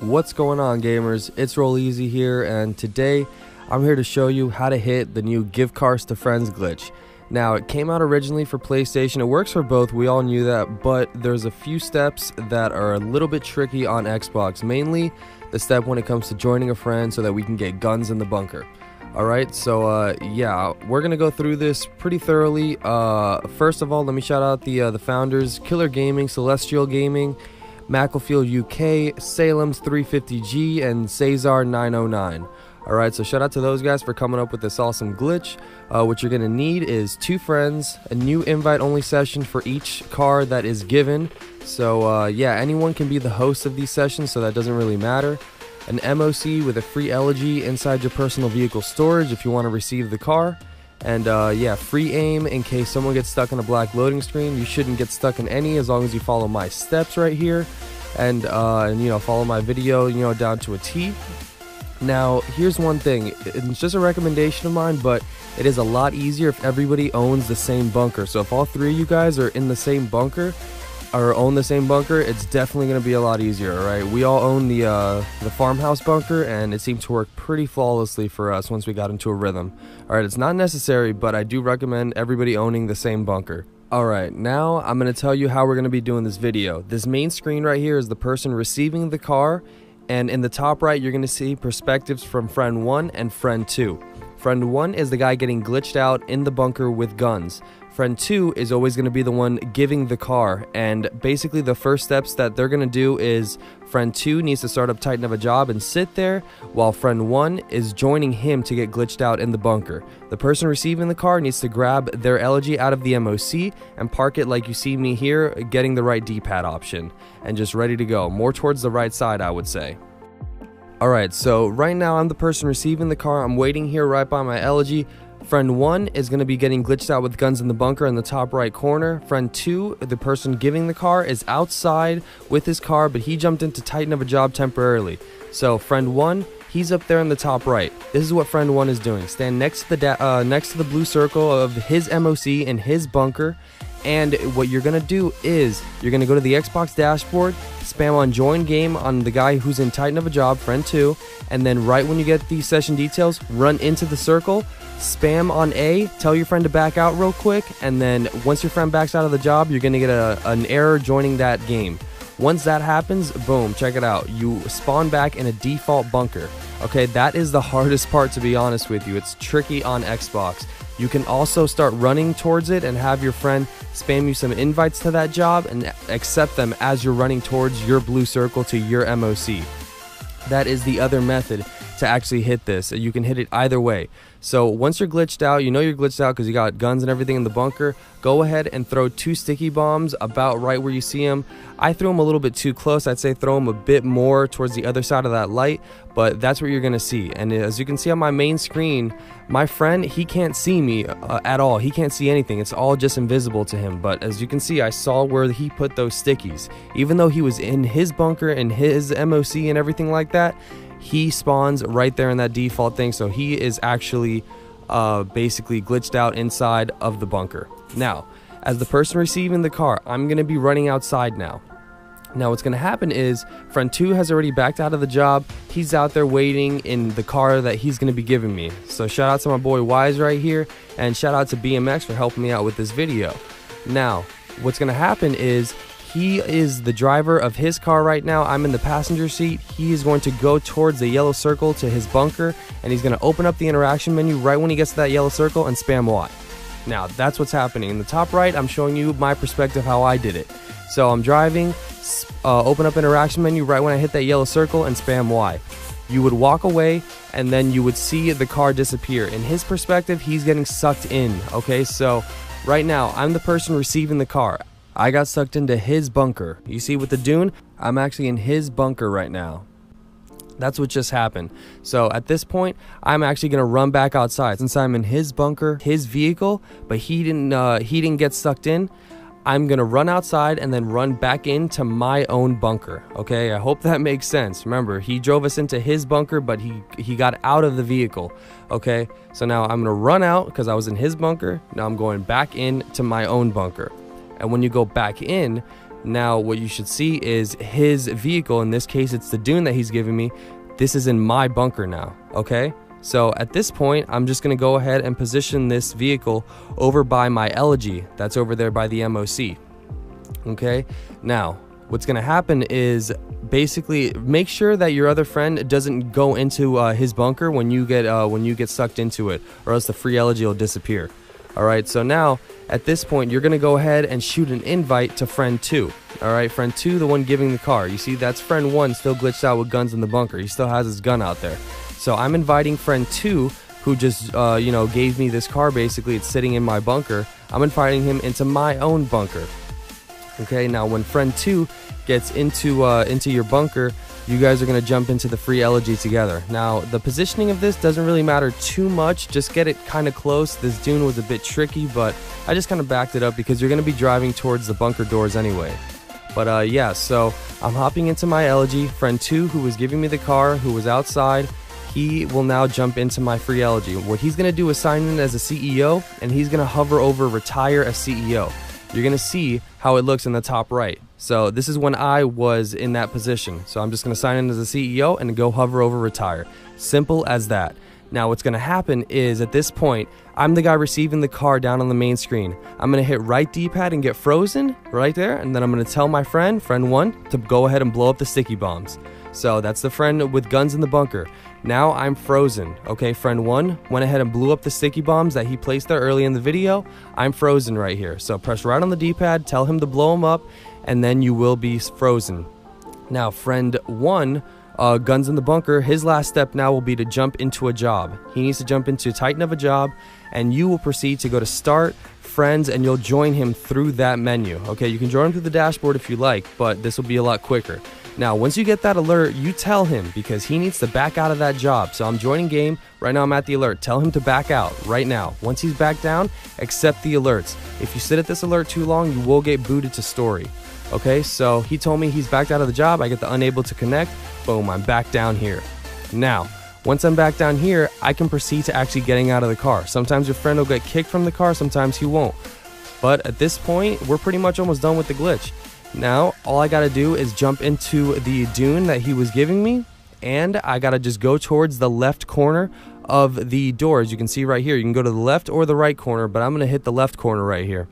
What's going on, gamers? It's Rolleezy here, and today I'm here to show you how to hit the new Give Cars to Friends glitch. Now, it came out originally for PlayStation. It works for both, we all knew that, but there's a few steps that are a little bit tricky on Xbox, mainly the step when it comes to joining a friend so that we can get guns in the bunker. Alright, so yeah, we're gonna go through this pretty thoroughly. First of all, let me shout out the founders: Killer Gaming, Celestial Gaming, Macclefield UK, Salem's 350G, and Cesar 909. Alright, so shout out to those guys for coming up with this awesome glitch. What you're gonna need is 2 friends, a new invite only session for each car that is given. So yeah, anyone can be the host of these sessions, so that doesn't really matter. An MOC with a free elegy inside your personal vehicle storage if you want to receive the car. And yeah, free aim in case someone gets stuck in a black loading screen. You shouldn't get stuck in any as long as you follow my steps right here. And you know, follow my video, you know, down to a T. Now, here's one thing. It's just a recommendation of mine, but it is a lot easier if everybody owns the same bunker. So if all 3 of you guys are in the same bunker, or own the same bunker, it's definitely going to be a lot easier. Alright, we all own the farmhouse bunker, and it seemed to work pretty flawlessly for us once we got into a rhythm. Alright, it's not necessary, but I do recommend everybody owning the same bunker. Alright, now I'm going to tell you how we're going to be doing this video. This main screen right here is the person receiving the car, and in the top right you're going to see perspectives from friend 1 and friend 2. Friend 1 is the guy getting glitched out in the bunker with guns. Friend 2 is always going to be the one giving the car, and basically the first steps that they're going to do is friend 2 needs to start up Titan of a job and sit there, while friend 1 is joining him to get glitched out in the bunker. The person receiving the car needs to grab their elegy out of the MOC and park it like you see me here, getting the right D-pad option, and just ready to go. More towards the right side, I would say. Alright, so right now I'm the person receiving the car. I'm waiting here right by my elegy. Friend 1 is going to be getting glitched out with guns in the bunker in the top right corner. Friend 2, the person giving the car, is outside with his car, but he jumped into Titan of a job temporarily. So friend 1, he's up there in the top right. This is what friend 1 is doing. Stand next to the blue circle of his MOC in his bunker. And what you're going to do is you're going to go to the Xbox dashboard, spam on join game on the guy who's in Titan of a job, friend 2, and then right when you get the session details, run into the circle, spam on A, tell your friend to back out real quick, and then once your friend backs out of the job, you're going to get an error joining that game. Once that happens, boom, check it out. You spawn back in a default bunker. Okay, that is the hardest part, to be honest with you. It's tricky on Xbox. You can also start running towards it and have your friend spam you some invites to that job and accept them as you're running towards your blue circle to your MOC. That is the other method to actually hit this. You can hit it either way. So once you're glitched out, you know you're glitched out because you got guns and everything in the bunker, go ahead and throw 2 sticky bombs about right where you see them. I threw them a little bit too close. I'd say throw them a bit more towards the other side of that light, but that's what you're going to see. And as you can see on my main screen, my friend, he can't see me at all. He can't see anything. It's all just invisible to him. But as you can see, I saw where he put those stickies. Even though he was in his bunker and his MOC and everything like that, he spawns right there in that default thing, so he is actually basically glitched out inside of the bunker. Now, as the person receiving the car, I'm going to be running outside now. Now what's going to happen is friend 2 has already backed out of the job. He's out there waiting in the car that he's going to be giving me. So shout out to my boy Wise right here, and shout out to BMX for helping me out with this video. Now, what's going to happen is he is the driver of his car right now. I'm in the passenger seat. He is going to go towards the yellow circle to his bunker, and he's going to open up the interaction menu right when he gets to that yellow circle and spam Y. Now, that's what's happening. In the top right, I'm showing you my perspective how I did it. So I'm driving, open up interaction menu right when I hit that yellow circle and spam Y. You would walk away, and then you would see the car disappear. In his perspective, he's getting sucked in. Okay, so right now, I'm the person receiving the car. I got sucked into his bunker. You see with the dune, I'm actually in his bunker right now. That's what just happened. So at this point, I'm actually going to run back outside. Since I'm in his bunker, his vehicle, but he didn't get sucked in, I'm going to run outside and then run back into my own bunker. Okay, I hope that makes sense. Remember, he drove us into his bunker, but he got out of the vehicle. Okay, so now I'm going to run out because I was in his bunker. Now I'm going back into my own bunker. And when you go back in, Now what you should see is his vehicle, in this case it's the dune that he's giving me. This is in my bunker now, okay? So at this point, I'm just gonna go ahead and position this vehicle over by my elegy that's over there by the MOC. Okay, now what's gonna happen is basically make sure that your other friend doesn't go into his bunker when you get sucked into it, or else the free elegy will disappear. Alright, so now at this point you're gonna go ahead and shoot an invite to friend 2. Alright, friend 2, the one giving the car. You see, that's friend 1 still glitched out with guns in the bunker. He still has his gun out there. So I'm inviting friend 2, who just gave me this car. Basically, it's sitting in my bunker. I'm inviting him into my own bunker. Okay, now when friend 2 gets into your bunker, you guys are going to jump into the free elegy together. Now, the positioning of this doesn't really matter too much. Just get it kind of close. This dune was a bit tricky, but I just kind of backed it up because you're going to be driving towards the bunker doors anyway. But yeah, so I'm hopping into my elegy. Friend 2, who was giving me the car, who was outside, he will now jump into my free elegy. What he's going to do is sign in as a CEO, and he's going to hover over retire as CEO. You're going to see how it looks in the top right. So this is when I was in that position. So I'm just going to sign in as a CEO and go hover over retire. Simple as that. Now what's going to happen is at this point, I'm the guy receiving the car down on the main screen. I'm going to hit right D-pad and get frozen right there. And then I'm going to tell my friend 1, to go ahead and blow up the sticky bombs. So that's the friend with guns in the bunker. Now I'm frozen. Okay, friend 1 went ahead and blew up the sticky bombs that he placed there early in the video. I'm frozen right here. So press right on the D-pad, tell him to blow them up, and then you will be frozen. Now friend 1, guns in the bunker, his last step now will be to jump into a job. He needs to jump into Titan of a job, and you will proceed to go to start, friends, and you'll join him through that menu. Okay, you can join him through the dashboard if you like, but this will be a lot quicker. Now, once you get that alert, you tell him, because he needs to back out of that job. So I'm joining game. Right now I'm at the alert. Tell him to back out right now. Once he's back down, accept the alerts. If you sit at this alert too long, you will get booted to story. Okay, so he told me he's backed out of the job. I get the unable to connect. Boom, I'm back down here. Now, once I'm back down here, I can proceed to actually getting out of the car. Sometimes your friend will get kicked from the car, sometimes he won't. But at this point, we're pretty much almost done with the glitch. Now, all I gotta do is jump into the dune that he was giving me, and I gotta just go towards the left corner of the doors. You can see right here, you can go to the left or the right corner, but I'm gonna hit the left corner right here.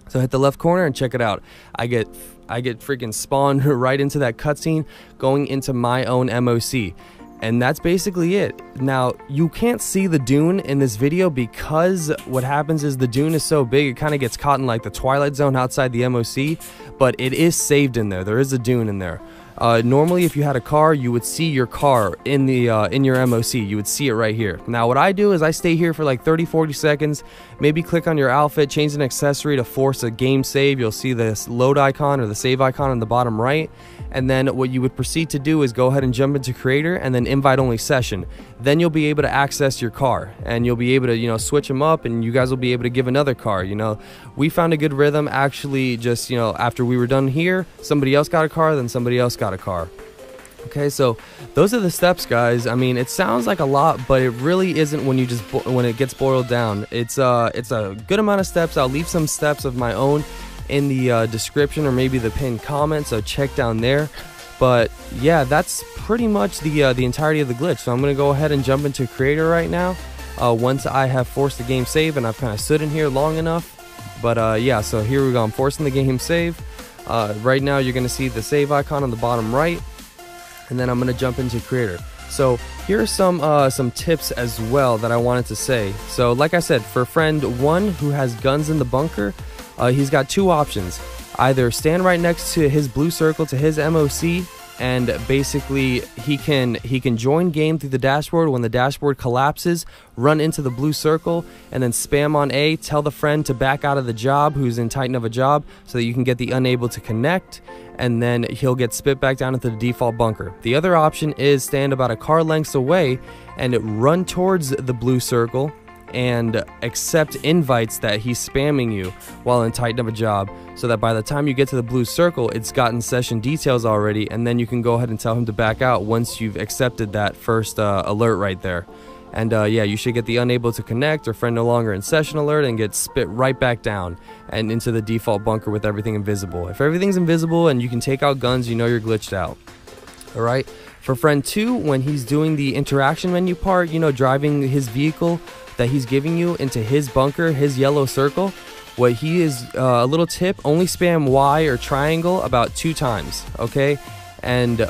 So hit the left corner and check it out. I get freaking spawned right into that cutscene, going into my own MOC. And that's basically it. Now, you can't see the dune in this video because what happens is the dune is so big, it kind of gets caught in like the twilight zone outside the MOC, but it is saved in there. There is a dune in there. Normally, if you had a car, you would see your car in your MOC. You would see it right here. Now, what I do is I stay here for like 30-40 seconds, maybe click on your outfit, change an accessory to force a game save. You'll see this load icon or the save icon on the bottom right. And then what you would proceed to do is go ahead and jump into creator and then invite only session. Then you'll be able to access your car and you'll be able to, switch them up, and you guys will be able to give another car. We found a good rhythm actually just, after we were done here, somebody else got a car, then somebody else got a car. Okay, so those are the steps, guys. I mean, it sounds like a lot, but it really isn't when it gets boiled down. It's a good amount of steps. I'll leave some steps of my own in the description or maybe the pinned comment, so check down there. But yeah, that's pretty much the entirety of the glitch. So I'm gonna go ahead and jump into creator right now once I have forced the game save and I've kind of stood in here long enough. But yeah, so here we go. I'm forcing the game save. Right now you're gonna see the save icon on the bottom right, and then I'm gonna jump into creator. So here are some tips as well that I wanted to say. So like I said, for friend 1 who has guns in the bunker, he's got two options. Either stand right next to his blue circle to his MOC, and basically he can join game through the dashboard. When the dashboard collapses, run into the blue circle and then spam on A, tell the friend to back out of the job who's in Titan of a job so that you can get the unable to connect, and then he'll get spit back down into the default bunker. The other option is stand about a car length away and run towards the blue circle and accept invites that he's spamming you while in Titan of a job, so that by the time you get to the blue circle, it's gotten session details already, and then you can go ahead and tell him to back out once you've accepted that first alert right there. And yeah, you should get the unable to connect or friend no longer in session alert and get spit right back down and into the default bunker with everything invisible. If everything's invisible and you can take out guns, you know you're glitched out. Alright, for friend 2, when he's doing the interaction menu part, you know, driving his vehicle that he's giving you into his bunker, his yellow circle, what he is, a little tip, only spam Y or triangle about 2 times, okay? And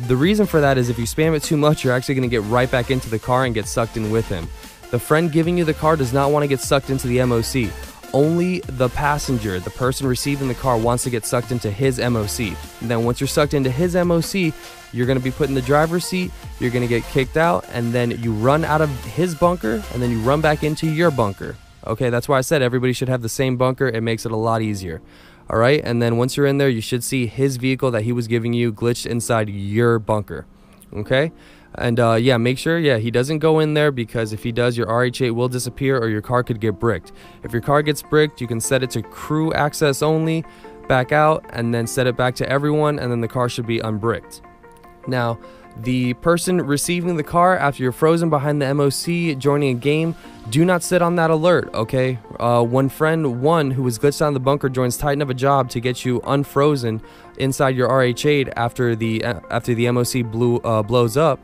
the reason for that is if you spam it too much, you're actually going to get right back into the car and get sucked in with him. The friend giving you the car does not want to get sucked into the MOC. Only the passenger, the person receiving the car, wants to get sucked into his MOC. And then once you're sucked into his MOC, you're going to be put in the driver's seat, you're going to get kicked out, and then you run out of his bunker, and then you run back into your bunker. Okay, that's why I said everybody should have the same bunker. It makes it a lot easier. Alright, and then once you're in there, you should see his vehicle that he was giving you glitched inside your bunker. Okay, and yeah, make sure, he doesn't go in there, because if he does, your RH8 will disappear or your car could get bricked. If your car gets bricked, you can set it to crew access only, back out, and then set it back to everyone, and then the car should be unbricked. Now, the person receiving the car after you're frozen behind the MOC joining a game, do not sit on that alert, okay? When friend 1 who was glitched out in the bunker joins Titan of a job to get you unfrozen inside your RH8 after the MOC blows up,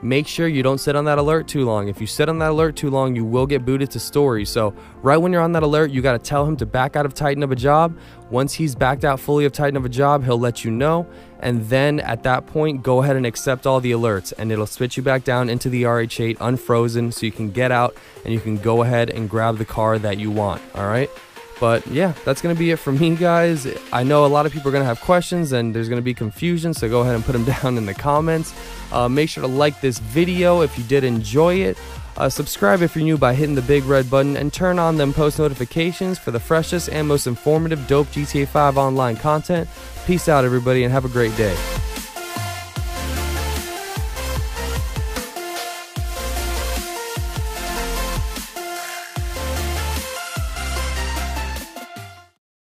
make sure you don't sit on that alert too long. If you sit on that alert too long, you will get booted to story. So right when you're on that alert, you got to tell him to back out of Titan of a job. Once he's backed out fully of Titan of a job, he'll let you know, and then at that point, go ahead and accept all the alerts, and it'll spit you back down into the RH8 unfrozen, so you can get out and you can go ahead and grab the car that you want. All right, but yeah, that's gonna be it from me, guys. I know a lot of people are gonna have questions and there's gonna be confusion, so go ahead and put them down in the comments. Make sure to like this video if you did enjoy it. Subscribe if you're new by hitting the big red button, and turn on them post notifications for the freshest and most informative dope GTA 5 online content. Peace out, everybody, and have a great day.